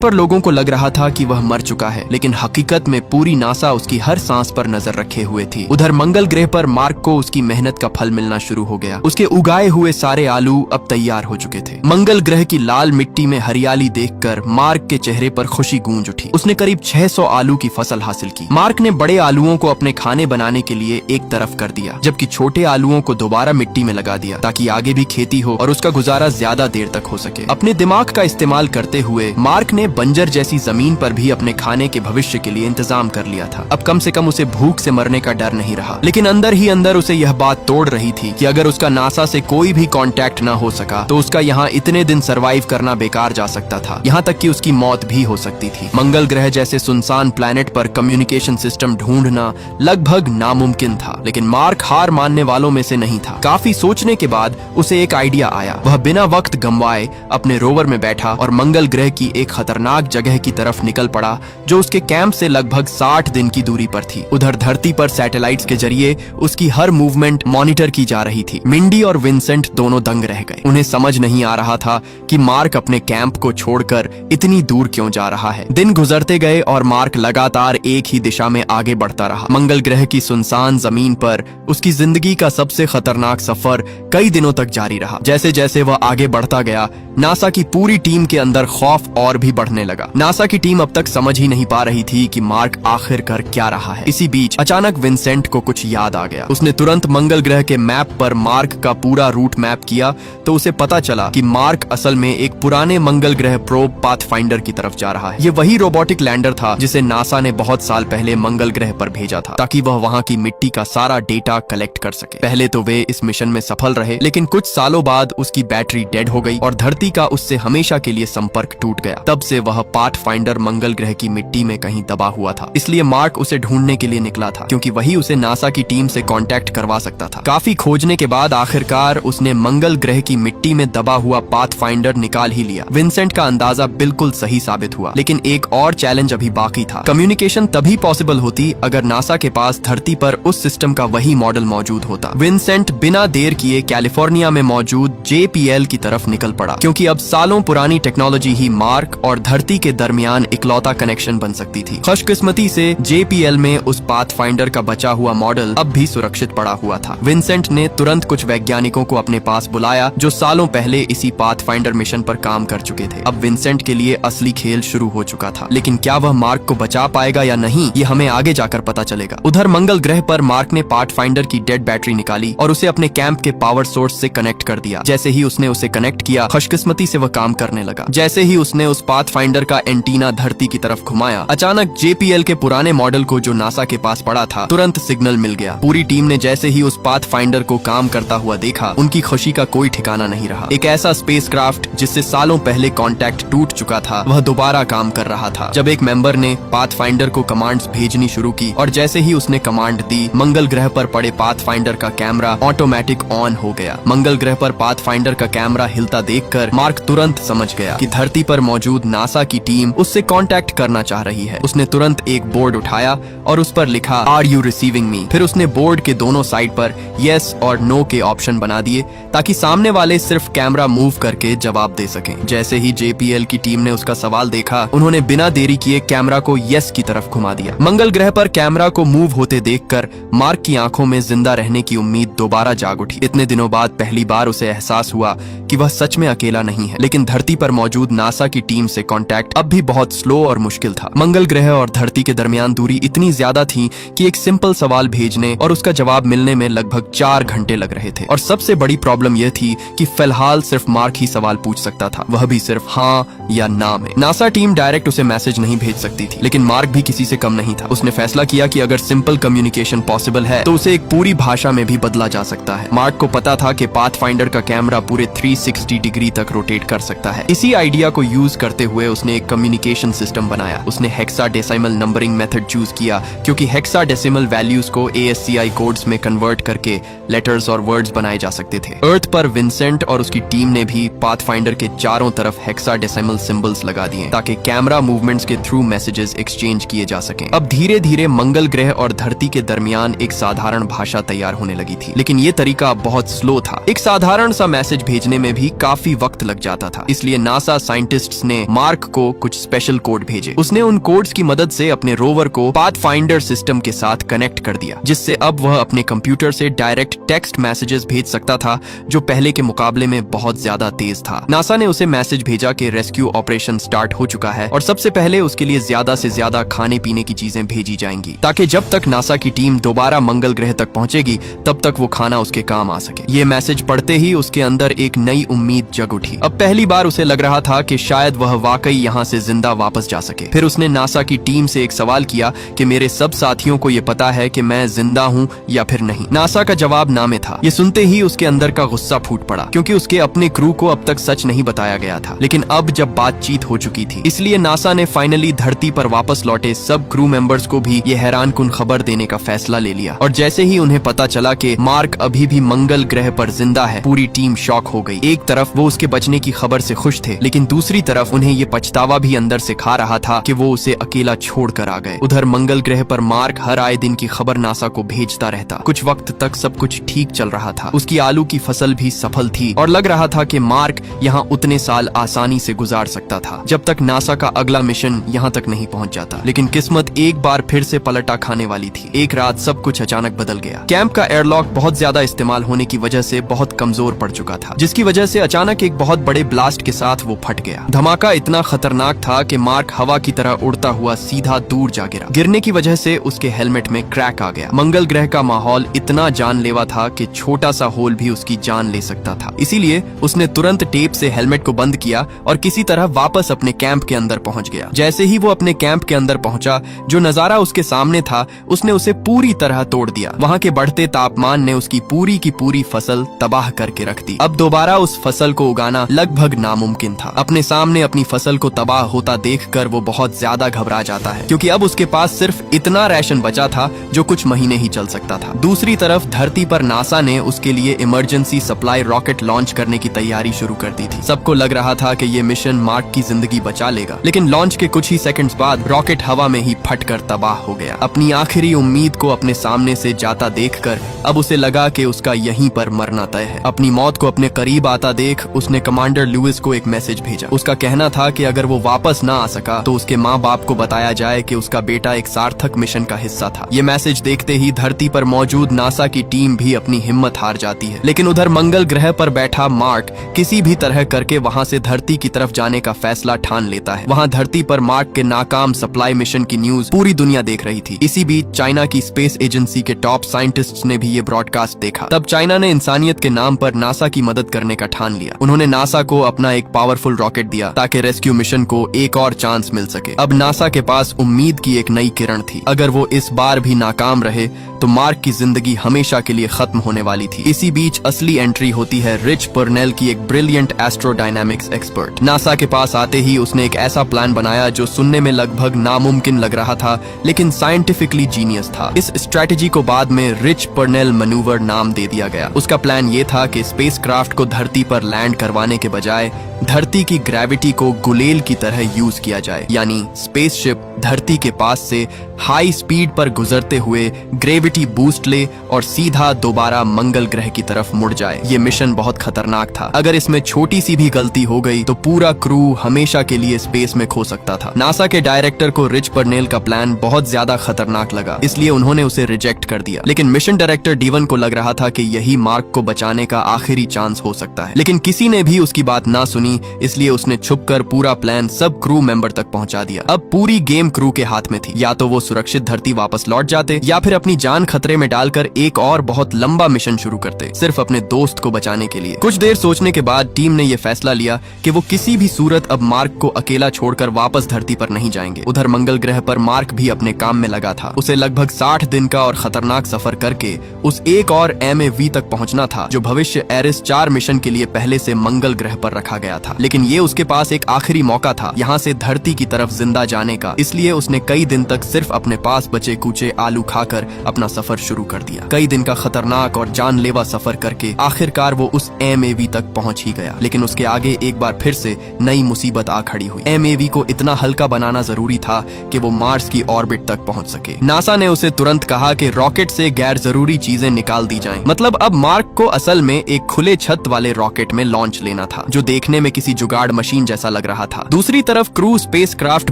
पर लोगों को लग रहा था कि वह मर चुका है, लेकिन हकीकत में पूरी नासा उसकी हर सांस पर नजर रखे हुए थी। उधर मंगल ग्रह पर मार्क को उसकी मेहनत का फल मिलना शुरू हो गया। उसके उगाए हुए सारे आलू अब तैयार हो चुके थे। मंगल ग्रह की लाल मिट्टी में हरियाली देखकर मार्क के चेहरे पर खुशी गूंज उठी। उसने करीब 600 आलू की फसल हासिल की। मार्क ने बड़े आलुओं को अपने खाने बनाने के लिए एक तरफ कर दिया, जबकि छोटे आलुओं को दोबारा मिट्टी में लगा दिया ताकि आगे भी खेती हो और उसका गुजारा ज्यादा देर तक हो सके। अपने दिमाग का इस्तेमाल करते हुए मार्क ने बंजर जैसी जमीन पर भी अपने खाने के भविष्य के लिए इंतजाम कर लिया था। अब कम से कम उसे भूख से मरने का डर नहीं रहा। लेकिन अंदर ही अंदर उसे यह बात तोड़ रही थी कि अगर उसका नासा से कोई भी कांटेक्ट ना हो सका तो उसका यहाँ इतने दिन सरवाइव करना बेकार जा सकता था। यहाँ तक कि उसकी मौत भी हो सकती थी। मंगल ग्रह जैसे सुनसान प्लैनेट पर कम्युनिकेशन सिस्टम ढूंढना लगभग नामुमकिन था, लेकिन मार्क हार मानने वालों में से नहीं था। काफी सोचने के बाद उसे एक आइडिया आया। वह बिना वक्त गंवाए अपने रोवर में बैठा और मंगल ग्रह की एक खतरनाक जगह की तरफ निकल पड़ा जो उसके कैंप से लगभग 60 दिन की दूरी पर थी। उधर धरती पर सैटेलाइट्स के जरिए उसकी हर मूवमेंट मॉनिटर की जा रही थी। मिंडी और विंसेंट दोनों दंग रह गए। उन्हें समझ नहीं आ रहा था कि मार्क अपने कैंप को छोड़कर इतनी दूर क्यों जा रहा है। दिन गुजरते गए और मार्क लगातार एक ही दिशा में आगे बढ़ता रहा। मंगल ग्रह की सुनसान जमीन पर उसकी जिंदगी का सबसे खतरनाक सफर कई दिनों तक जारी रहा। जैसे जैसे वह आगे बढ़ता गया, नासा की पूरी टीम के अंदर खौफ और भी बढ़ने लगा। नासा की टीम अब तक समझ ही नहीं पा रही थी कि मार्क आखिर कर क्या रहा है। इसी बीच अचानक विंसेंट को कुछ याद आ गया। उसने तुरंत मंगल ग्रह के मैप पर मार्क का पूरा रूट मैप किया तो उसे पता चला कि मार्क असल में एक पुराने मंगल ग्रह प्रोब पाथफाइंडर की तरफ जा रहा है। ये वही रोबोटिक लैंडर था जिसे नासा ने बहुत साल पहले मंगल ग्रह पर भेजा था ताकि वह वहाँ की मिट्टी का सारा डेटा कलेक्ट कर सके। पहले तो वे इस मिशन में सफल रहे, लेकिन कुछ सालों बाद उसकी बैटरी डेड हो गई और धरती का उससे हमेशा के लिए संपर्क टूट गया। तब से वह पाथफाइंडर मंगल ग्रह की मिट्टी में कहीं दबा हुआ था। इसलिए मार्क उसे ढूंढने के लिए निकला था, क्योंकि वही उसे नासा की टीम से कांटेक्ट करवा सकता था। काफी खोजने के बाद आखिरकार उसने मंगल ग्रह की मिट्टी में दबा हुआ पाथफाइंडर निकाल ही लिया। विंसेंट का अंदाजा बिल्कुल सही साबित हुआ, लेकिन एक और चैलेंज अभी बाकी था। कम्युनिकेशन तभी पॉसिबल होती अगर नासा के पास धरती पर उस सिस्टम का वही मॉडल मौजूद होता। विंसेंट बिना देर किए कैलिफोर्निया में मौजूद JPL की तरफ निकल पड़ा, क्योंकि अब सालों पुरानी टेक्नोलॉजी ही मार्क और धरती के दरमियान इकलौता कनेक्शन बन सकती थी। खुशकिस्मती से JPL में उस पाथफाइंडर का बचा हुआ मॉडल अब भी सुरक्षित पड़ा हुआ था। विंसेंट ने तुरंत कुछ वैज्ञानिकों को अपने पास बुलाया जो सालों पहले इसी पाथफाइंडर मिशन पर काम कर चुके थे। अब विंसेंट के लिए असली खेल शुरू हो चुका था, लेकिन क्या वह मार्क को बचा पाएगा या नहीं, ये हमें आगे जाकर पता चलेगा। उधर मंगल ग्रह पर मार्क ने पाथफाइंडर की डेड बैटरी निकाली और उसे अपने कैंप के पावर सोर्स से कनेक्ट कर दिया। जैसे ही उसने उसे कनेक्ट किया, खुशकिस्मती से वह काम करने लगा। जैसे ही उसने उस पाथफाइंडर का एंटीना धरती की तरफ घुमाया, अचानक JPL के पुराने मॉडल को जो नासा के पास पड़ा था तुरंत सिग्नल मिल गया। पूरी टीम ने जैसे ही उस पाथफाइंडर को काम करता हुआ देखा, उनकी खुशी का कोई ठिकाना नहीं रहा। एक ऐसा स्पेसक्राफ्ट जिससे सालों पहले कांटेक्ट टूट चुका था, वह दोबारा काम कर रहा था। जब एक मेंबर ने पाथफाइंडर को कमांड्स भेजनी शुरू की और जैसे ही उसने कमांड दी, मंगल ग्रह पर पड़े पाथफाइंडर का कैमरा ऑटोमेटिक ऑन हो गया। मंगल ग्रह पर पाथफाइंडर का कैमरा हिलता देखकर मार्क तुरंत समझ गया कि धरती पर मौजूद नासा की टीम उससे कांटेक्ट करना चाह रही है। उसने तुरंत एक बोर्ड उठाया और उस पर लिखा आर यू रिसीविंग मी। फिर उसने बोर्ड के दोनों साइड पर यस और नो के ऑप्शन बना दिए ताकि सामने वाले सिर्फ कैमरा मूव करके जवाब दे सकें। जैसे ही JPL की टीम ने उसका सवाल देखा, उन्होंने बिना देरी किए कैमरा को यस की तरफ घुमा दिया। मंगल ग्रह पर कैमरा को मूव होते देखकर मार्क की आंखों में जिंदा रहने की उम्मीद दोबारा जाग उठी। इतने दिनों बाद पहली बार उसे एहसास हुआ कि वह सच में अकेला नहीं है, लेकिन धरती पर मौजूद नासा की टीम से कांटेक्ट अब भी बहुत स्लो और मुश्किल था। मंगल ग्रह और धरती के दरमियान दूरी इतनी ज्यादा थी कि एक सिंपल सवाल भेजने और उसका जवाब मिलने में लगभग 4 घंटे लग रहे थे। और सबसे बड़ी प्रॉब्लम यह थी कि फिलहाल सिर्फ मार्क ही सवाल पूछ सकता था, वह भी सिर्फ हाँ या ना में। नासा टीम डायरेक्ट उसे मैसेज नहीं भेज सकती थी, लेकिन मार्क भी किसी से कम नहीं था। उसने फैसला किया कि अगर सिंपल कम्युनिकेशन पॉसिबल है तो उसे एक पूरी भाषा में भी बदला जा सकता है। मार्क को पता था कि पाथफाइंडर का कैमरा पूरे 360 डिग्री तक रोटेट कर सकता है। इसी आइडिया को यूज करते हुए उसने एक कम्युनिकेशन सिस्टम बनाया। उसने हेक्साडेसिमल नंबरिंग मेथड चूज किया, क्योंकि हेक्साडेसिमल वैल्यूज को ASCII कोड्स में कन्वर्ट करके लेटर्स और वर्ड्स बनाए जा सकते थे। अर्थ पर विंसेंट और उसकी टीम ने भी पाथफाइंडर के चारों तरफ हेक्साडेसिमल सिंबल्स लगा दिए ताकि कैमरा मूवमेंट्स के थ्रू मैसेजेस एक्सचेंज किए जा सकें। अब धीरे धीरे मंगल ग्रह और धरती के दरमियान एक साधारण भाषा तैयार होने लगी थी, लेकिन ये तरीका बहुत स्लो था। एक साधारण सा मैसेज भेजने में भी काफी वक्त लग जाता था। इसलिए नासा साइंटिस्ट्स ने मार्क को कुछ स्पेशल कोड भेजे। उसने उन कोड्स की मदद से अपने रोवर को पाथफाइंडर सिस्टम के साथ कनेक्ट कर दिया, जिससे अब वह अपने कंप्यूटर से डायरेक्ट टेक्स्ट मैसेजेस भेज सकता था, जो पहले के मुकाबले में बहुत ज्यादा तेज था। नासा ने उसे मैसेज भेजा कि रेस्क्यू ऑपरेशन स्टार्ट हो चुका है और सबसे पहले उसके लिए ज्यादा से ज्यादा खाने पीने की चीजें भेजी जाएंगी, ताकि जब तक नासा की टीम दोबारा मंगल ग्रह तक पहुंचेगी तब तक वो खाना उसके काम आ सके। ये मैसेज पढ़ते ही उसके अंदर एक नई उम्मीद जग उठी। अब पहली बार उसे लग रहा था कि शायद वह वाकई यहाँ से जिंदा वापस जा सके। फिर उसने नासा की टीम से एक सवाल किया कि मेरे सब साथियों को ये पता है कि मैं जिंदा हूँ या फिर नहीं। नासा का जवाब ना में था। ये सुनते ही उसके अंदर का गुस्सा फूट पड़ा, क्योंकि उसके अपने क्रू को अब तक सच नहीं बताया गया था। लेकिन अब जब बातचीत हो चुकी थी, इसलिए नासा ने फाइनली धरती पर वापस लौटे सब क्रू मेंबर्स को भी ये हैरानकुन खबर देने का फैसला ले लिया। और जैसे ही उन्हें पता चला कि मार्क अभी भी मंगल ग्रह पर जिंदा है, पूरी टीम शॉक हो गई। एक तरफ वो उसके बचने की खबर से खुश थे, लेकिन दूसरी तरफ उन्हें ये पछतावा भी अंदर से खा रहा था कि वो उसे अकेला छोड़कर आ गए। उधर मंगल ग्रह पर मार्क हर आए दिन की खबर नासा को भेजता रहता। कुछ वक्त तक सब कुछ ठीक चल रहा था। उसकी आलू की फसल भी सफल थी और लग रहा था कि मार्क यहाँ उतने साल आसानी से गुजार सकता था, जब तक नासा का अगला मिशन यहाँ तक नहीं पहुँच जाता। लेकिन किस्मत एक बार फिर से पलटा खाने वाली थी। एक रात सब कुछ अचानक बदल गया। कैंप का एयरलॉक बहुत ज्यादा इस्तेमाल होने की वजह से बहुत कमजोर पड़ चुका था, जिसकी वजह से अचानक एक बहुत बड़े ब्लास्ट के साथ वो फट गया। धमाका इतना खतरनाक था कि मार्क हवा की तरह उड़ता हुआ सीधा दूर जा गिरा। गिरने की वजह से उसके हेलमेट में क्रैक आ गया। मंगल ग्रह का माहौल इतना जानलेवा था कि छोटा सा होल भी उसकी जान ले सकता था। इसीलिए उसने तुरंत टेप से हेलमेट को बंद किया और किसी तरह वापस अपने कैंप के अंदर पहुंच गया। जैसे ही वो अपने कैंप के अंदर पहुंचा, जो नजारा उसके सामने था उसने उसे पूरी तरह तोड़ दिया। वहाँ के बढ़ते तापमान ने उसकी पूरी की पूरी फसल तबाह करके रख दी। अब दोबारा उस फसल को उगाना लगभग नामुमकिन था। अपने सामने अपनी फसल को तबाह होता देखकर वो बहुत ज्यादा घबरा जाता है, क्योंकि अब उसके पास सिर्फ इतना राशन बचा था जो कुछ महीने ही चल सकता था। दूसरी तरफ धरती पर नासा ने उसके लिए इमरजेंसी सप्लाई रॉकेट लॉन्च करने की तैयारी शुरू कर दी थी। सबको लग रहा था कि ये मिशन मार्क की जिंदगी बचा लेगा, लेकिन लॉन्च के कुछ ही सेकंड्स बाद रॉकेट हवा में ही फटकर तबाह हो गया। अपनी आखिरी उम्मीद को अपने सामने से जाता देखकर अब उसे लगा कि उसका यहीं पर मरना तय है। अपनी मौत को अपने करीब आता देख उसने कमांडर लुइस को एक मैसेज भेजा। उसका कहना था कि अगर वो वापस ना आ सका तो उसके माँ बाप को बताया जाए कि उसका बेटा एक सार्थक मिशन का हिस्सा था। ये मैसेज देखते ही धरती पर मौजूद नासा की टीम भी अपनी हिम्मत हार जाती है। लेकिन उधर मंगल ग्रह पर बैठा मार्क किसी भी तरह करके वहाँ से धरती की तरफ जाने का फैसला ठान लेता है। वहाँ धरती पर मार्क के नाकाम सप्लाई मिशन की न्यूज पूरी दुनिया देख रही थी। इसी बीच चाइना की स्पेस एजेंसी के टॉप साइंटिस्ट्स ने भी ये ब्रॉडकास्ट देखा। तब चाइना ने इंसानियत के नाम पर नासा की मदद करने का ठान लिया। उन्होंने नासा को अपना एक पावरफुल रॉकेट दिया ताकि रेस्क्यू मिशन को एक और चांस मिल सके। अब नासा के पास उम्मीद की एक नई किरण थी। अगर वो इस बार भी नाकाम रहे तो मार्क की जिंदगी हमेशा के लिए खत्म होने वाली थी। इसी बीच असली एंट्री होती है रिच पर्नेल की, एक ब्रिलियंट एस्ट्रोडायनामिक्स एक्सपर्ट। नासा के पास आते ही उसने एक ऐसा प्लान बनाया जो सुनने में लगभग नामुमकिन लग रहा था, लेकिन साइंटिफिकली जीनियस था। इस स्ट्रेटेजी को बाद में रिच पर्नेल मैन्यूवर नाम दे दिया गया। उसका प्लान ये था कि स्पेसक्राफ्ट को धरती पर लैंड करवाने के बजाय धरती की ग्रेविटी को गुलेल की तरह यूज किया जाए, यानी स्पेसशिप धरती के पास से हाई स्पीड पर गुजरते हुए ग्रेविटी बूस्ट ले और सीधा दोबारा मंगल ग्रह की तरफ मुड़ जाए। ये मिशन बहुत खतरनाक था। अगर इसमें छोटी सी भी गलती हो गई तो पूरा क्रू हमेशा के लिए स्पेस में खो सकता था। नासा के डायरेक्टर को रिच पर्नेल का प्लान बहुत ज्यादा खतरनाक लगा, इसलिए उन्होंने उसे रिजेक्ट कर दिया। लेकिन मिशन डायरेक्टर डीवन को लग रहा था कि यही मार्क को बचाने का आखिरी चांस हो सकता है। लेकिन किसी ने भी उसकी बात ना सुनी, इसलिए उसने छुपकर पूरा प्लान सब क्रू मेंबर तक पहुंचा दिया। अब पूरी गेम क्रू के हाथ में थी। या तो वो सुरक्षित धरती वापस लौट जाते या फिर अपनी जान खतरे में डालकर एक और बहुत लंबा मिशन शुरू करते, सिर्फ अपने दोस्त को बचाने के लिए। कुछ देर सोचने के बाद टीम ने यह फैसला लिया कि वो किसी भी सूरत अब मार्क को अकेला छोड़कर वापस धरती पर नहीं जाएंगे। उधर मंगल ग्रह पर मार्क भी अपने काम में लगा था। उसे लगभग 60 दिन का और खतरनाक सफर करके उस एक और MAV तक पहुंचना था जो भविष्य एरिस 4 मिशन के लिए पहले से मंगल ग्रह पर रखा गया था। लेकिन ये उसके पास एक आखिरी मौका था यहाँ से धरती की तरफ जिंदा जाने का। इसलिए उसने कई दिन तक सिर्फ अपने पास बचे कूचे आलू खाकर अपना अपना सफर शुरू कर दिया। कई दिन का खतरनाक और जानलेवा सफर करके आखिरकार वो उस MAV तक पहुंच ही गया, लेकिन उसके आगे एक बार फिर से नई मुसीबत आ खड़ी हुई। MAV को इतना हल्का बनाना जरूरी था कि वो मार्स की ऑर्बिट तक पहुंच सके। नासा ने उसे तुरंत कहा कि रॉकेट से गैर जरूरी चीजें निकाल दी जाएं। मतलब अब मार्क को असल में एक खुले छत वाले रॉकेट में लॉन्च लेना था, जो देखने में किसी जुगाड़ मशीन जैसा लग रहा था। दूसरी तरफ क्रू स्पेसक्राफ्ट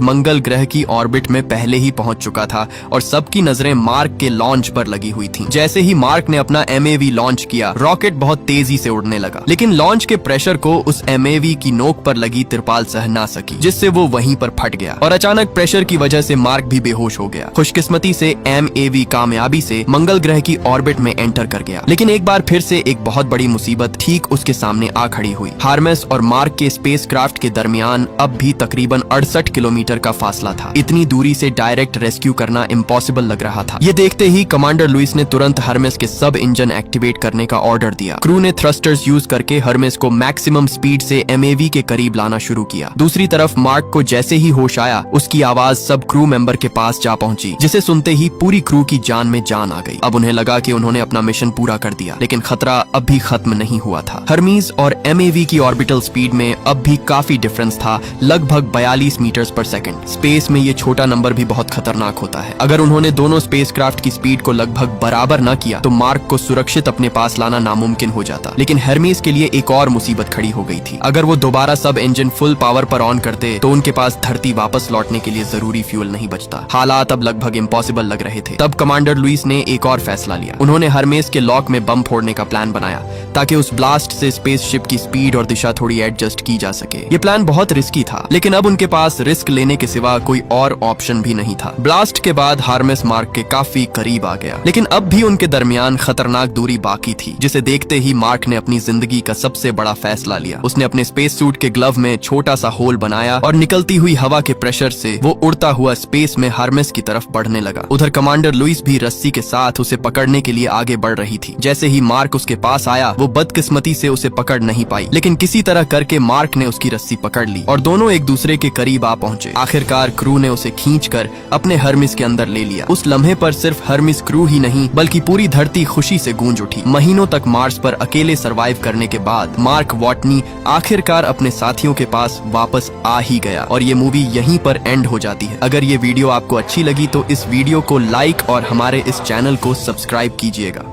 मंगल ग्रह की ऑर्बिट में पहले ही पहुंच चुका था और सबकी नजरें मार्क के लॉन्च पर लगी हुई थी। जैसे ही मार्क ने अपना MAV लॉन्च किया, रॉकेट बहुत तेजी से उड़ने लगा, लेकिन लॉन्च के प्रेशर को उस MAV की नोक पर लगी तिरपाल सह ना सकी, जिससे वो वहीं पर फट गया और अचानक प्रेशर की वजह से मार्क भी बेहोश हो गया। खुशकिस्मती से MAV कामयाबी से मंगल ग्रह की ऑर्बिट में एंटर कर गया, लेकिन एक बार फिर से एक बहुत बड़ी मुसीबत ठीक उसके सामने आ खड़ी हुई। हार्मेस और मार्क के स्पेसक्राफ्ट के दरमियान अब भी तकरीबन 68 किलोमीटर का फासला था। इतनी दूरी से डायरेक्ट रेस्क्यू करना इम्पॉसिबल लग रहा था। ये देखते ही कमांडर लुइस ने तुरंत हार्मेस के सब इंजन एक्टिवेट करने का ऑर्डर दिया। क्रू ने थ्रस्टर्स यूज करके हार्मेस को मैक्सिमम स्पीड से MAV के करीब लाना शुरू किया। दूसरी तरफ मार्क को जैसे ही होश आया, उसकी आवाज सब क्रू मेंबर के पास जा पहुंची, जिसे सुनते ही पूरी क्रू की जान में जान आ गई। अब उन्हें लगा कि उन्होंने अपना मिशन पूरा कर दिया, लेकिन खतरा अब भी खत्म नहीं हुआ था। हर्मीज और MAV की ऑर्बिटल स्पीड में अब भी काफी डिफरेंस था, लगभग 42 मीटर्स पर सेकंड। स्पेस में ये छोटा नंबर भी बहुत खतरनाक होता है। अगर उन्होंने दोनों स्पेसक्राफ्ट की स्पीड को लगभग बराबर न किया तो मार्क को सुरक्षित अपने पास लाना नामुमकिन हो जाता। लेकिन हर्मीज के लिए एक और मुसीबत खड़ी हो गई थी। अगर वो दोबारा सब इंजन फुल पावर पर ऑन करते तो उनके पास धरती वापस लौटने के लिए जरूरी फ्यूल नहीं बचता। हालात अब लगभग इम्पॉसिबल लग रहे थे। तब कमांडर लुइस ने एक और फैसला लिया। उन्होंने हर्मेस के लॉक में बम फोड़ने का प्लान बनाया ताकि उस ब्लास्ट से स्पेसशिप की स्पीड और दिशा थोड़ी एडजस्ट की जा सके। ये प्लान बहुत रिस्की था, लेकिन अब उनके पास रिस्क लेने के सिवा कोई और ऑप्शन भी नहीं था। ब्लास्ट के बाद हार्मेस मार्क के काफी करीब आ गया, लेकिन अब भी उनके दरमियान खतरनाक दूरी बाकी थी, जिसे देखते ही मार्क ने अपनी जिंदगी का सबसे बड़ा फैसला लिया। उसने अपने स्पेस सूट के ग्लव में छोटा सा होल बनाया और निकलती हुई हवा के प्रेशर से वो उड़ता हुआ स्पेस में हार्मेस की तरफ बढ़ने लगा। उधर कमांडर लुइस भी रस्सी के साथ उसे पकड़ने के लिए आगे बढ़ रही थी। जैसे ही मार्क उसके पास आया, वो बदकिस्मती से उसे पकड़ नहीं पाई, लेकिन किसी तरह करके मार्क ने उसकी रस्सी पकड़ ली और दोनों एक दूसरे के करीब आ पहुंचे। आखिरकार क्रू ने उसे खींचकर अपने हर्मिस के अंदर ले लिया। उस लम्हे पर सिर्फ हर्मिस क्रू ही नहीं, बल्कि पूरी धरती खुशी से गूंज उठी। महीनों तक मार्स पर अकेले सरवाइव करने के बाद मार्क वॉटनी आखिरकार अपने साथियों के पास वापस आ ही गया और ये मूवी यहीं पर एंड हो जाती है। अगर ये वीडियो आपको अच्छी लगी तो इस वीडियो को लाइक और हमारे इस चैनल को सब्सक्राइब कीजिएगा।